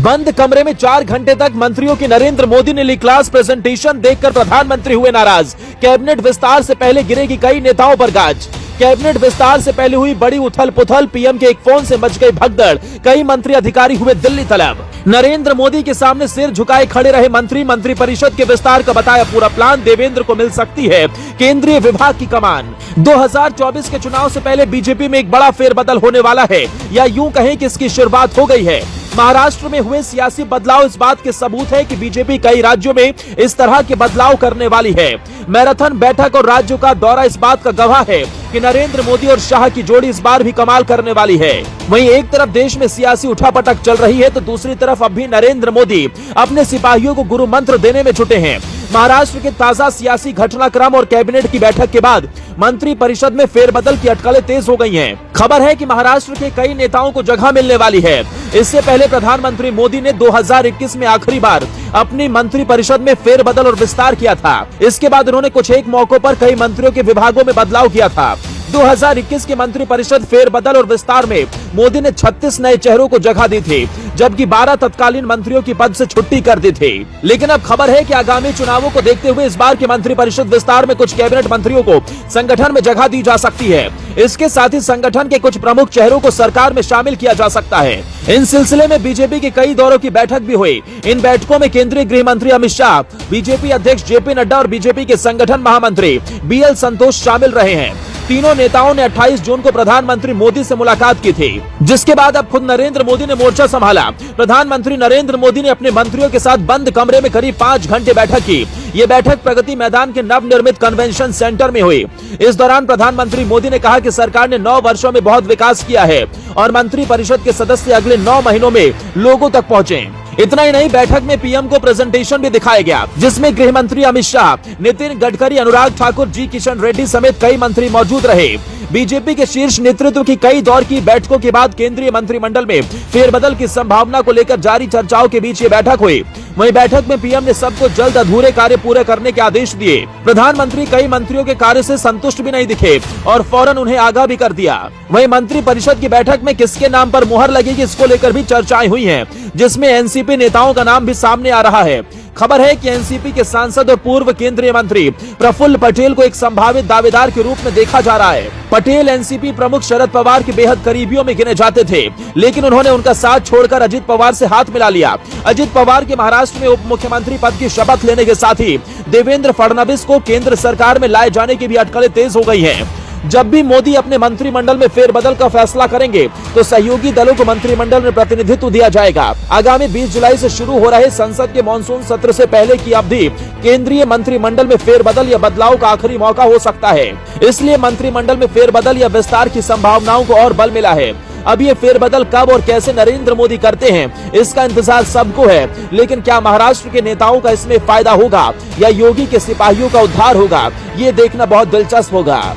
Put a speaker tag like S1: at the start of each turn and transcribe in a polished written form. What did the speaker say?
S1: बंद कमरे में 4 घंटे तक मंत्रियों की नरेंद्र मोदी ने ली क्लास प्रेजेंटेशन, देखकर प्रधानमंत्री हुए नाराज। कैबिनेट विस्तार से पहले गिरेगी कई नेताओं पर गाज। कैबिनेट विस्तार से पहले हुई बड़ी उथल पुथल, पीएम के एक फोन से मच गई भगदड़, कई मंत्री अधिकारी हुए दिल्ली तलब। नरेंद्र मोदी के सामने सिर झुकाए खड़े रहे मंत्रिपरिषद के विस्तार का बताया पूरा प्लान, देवेंद्र को मिल सकती है केंद्रीय विभाग की कमान। 2024 के चुनाव से पहले बीजेपी में एक बड़ा फेरबदल होने वाला है, या यूं कहें कि इसकी शुरुआत हो गई है। महाराष्ट्र में हुए सियासी बदलाव इस बात के सबूत है कि बीजेपी कई राज्यों में इस तरह के बदलाव करने वाली है। मैराथन बैठक और राज्यों का दौरा इस बात का गवाह है कि नरेंद्र मोदी और शाह की जोड़ी इस बार भी कमाल करने वाली है। वहीं एक तरफ देश में सियासी उठापटक चल रही है, तो दूसरी तरफ अब भी नरेंद्र मोदी अपने सिपाहियों को गुरु मंत्र देने में जुटे हैं। महाराष्ट्र के ताजा सियासी घटनाक्रम और कैबिनेट की बैठक के बाद मंत्री परिषद में फेरबदल की अटकलें तेज हो गई हैं। खबर है कि महाराष्ट्र के कई नेताओं को जगह मिलने वाली है। इससे पहले प्रधानमंत्री मोदी ने 2021 में आखिरी बार अपनी मंत्री परिषद में फेरबदल और विस्तार किया था। इसके बाद उन्होंने कुछ एक मौकों पर कई मंत्रियों के विभागों में बदलाव किया था। 2021 के मंत्रिपरिषद फेरबदल और विस्तार में मोदी ने 36 नए चेहरों को जगह दी थी, जबकि 12 तत्कालीन मंत्रियों की पद से छुट्टी कर दी थी। लेकिन अब खबर है कि आगामी चुनावों को देखते हुए इस बार के मंत्रिपरिषद विस्तार में कुछ कैबिनेट मंत्रियों को संगठन में जगह दी जा सकती है। इसके साथ ही संगठन के कुछ प्रमुख चेहरों को सरकार में शामिल किया जा सकता है। इन सिलसिले में बीजेपी के कई दौरों की बैठक भी हुई। इन बैठकों में केंद्रीय गृह मंत्री अमित शाह, बीजेपी अध्यक्ष जेपी नड्डा और बीजेपी के संगठन महामंत्री बीएल संतोष शामिल रहे हैं। तीनों नेताओं ने 28 जून को प्रधानमंत्री मोदी से मुलाकात की थी, जिसके बाद अब खुद नरेंद्र मोदी ने मोर्चा संभाला। प्रधानमंत्री नरेंद्र मोदी ने अपने मंत्रियों के साथ बंद कमरे में करीब 5 घंटे बैठक की। ये बैठक प्रगति मैदान के नवनिर्मित कन्वेंशन सेंटर में हुई। इस दौरान प्रधानमंत्री मोदी ने कहा कि सरकार ने 9 वर्षों में बहुत विकास किया है और मंत्री परिषद के सदस्य अगले 9 महीनों में लोगों तक पहुंचे। इतना ही नहीं, बैठक में पीएम को प्रेजेंटेशन भी दिखाया गया, जिसमें गृह मंत्री अमित शाह, नितिन गडकरी, अनुराग ठाकुर, जी किशन रेड्डी समेत कई मंत्री मौजूद रहे। बीजेपी के शीर्ष नेतृत्व की कई दौर की बैठकों के बाद केंद्रीय मंत्रिमंडल में फेरबदल की संभावना को लेकर जारी चर्चाओं के बीच ये बैठक हुई। वहीं बैठक में पीएम ने सबको जल्द अधूरे कार्य पूरे करने के आदेश दिए। प्रधानमंत्री कई मंत्रियों के कार्य से संतुष्ट भी नहीं दिखे और फौरन उन्हें आगाह भी कर दिया। वहीं मंत्री परिषद की बैठक में किसके नाम पर मुहर लगेगी, इसको लेकर भी चर्चाएं हुई हैं, जिसमें एनसीपी नेताओं का नाम भी सामने आ रहा है। खबर है कि एनसीपी के सांसद और पूर्व केंद्रीय मंत्री प्रफुल्ल पटेल को एक संभावित दावेदार के रूप में देखा जा रहा है। पटेल एनसीपी प्रमुख शरद पवार के बेहद करीबियों में गिने जाते थे, लेकिन उन्होंने उनका साथ छोड़कर अजित पवार से हाथ मिला लिया। अजित पवार के महाराष्ट्र में उप मुख्यमंत्री पद की शपथ लेने के साथ ही देवेंद्र फडणवीस को केंद्र सरकार में लाए जाने की भी अटकलें तेज हो गई हैं। जब भी मोदी अपने मंत्रिमंडल में फेरबदल का फैसला करेंगे, तो सहयोगी दलों को मंत्रिमंडल में प्रतिनिधित्व दिया जाएगा। आगामी 20 जुलाई से शुरू हो रहे संसद के मानसून सत्र से पहले की अवधि केंद्रीय मंत्रिमंडल में फेरबदल या बदलाव का आखिरी मौका हो सकता है। इसलिए मंत्रिमंडल में फेरबदल या विस्तार की संभावनाओं को और बल मिला है। अब ये फेरबदल कब और कैसे नरेंद्र मोदी करते हैं, इसका इंतजार सबको है। लेकिन क्या महाराष्ट्र के नेताओं का इसमें फायदा होगा या योगी के सिपाहियों का उद्धार होगा, ये देखना बहुत दिलचस्प होगा।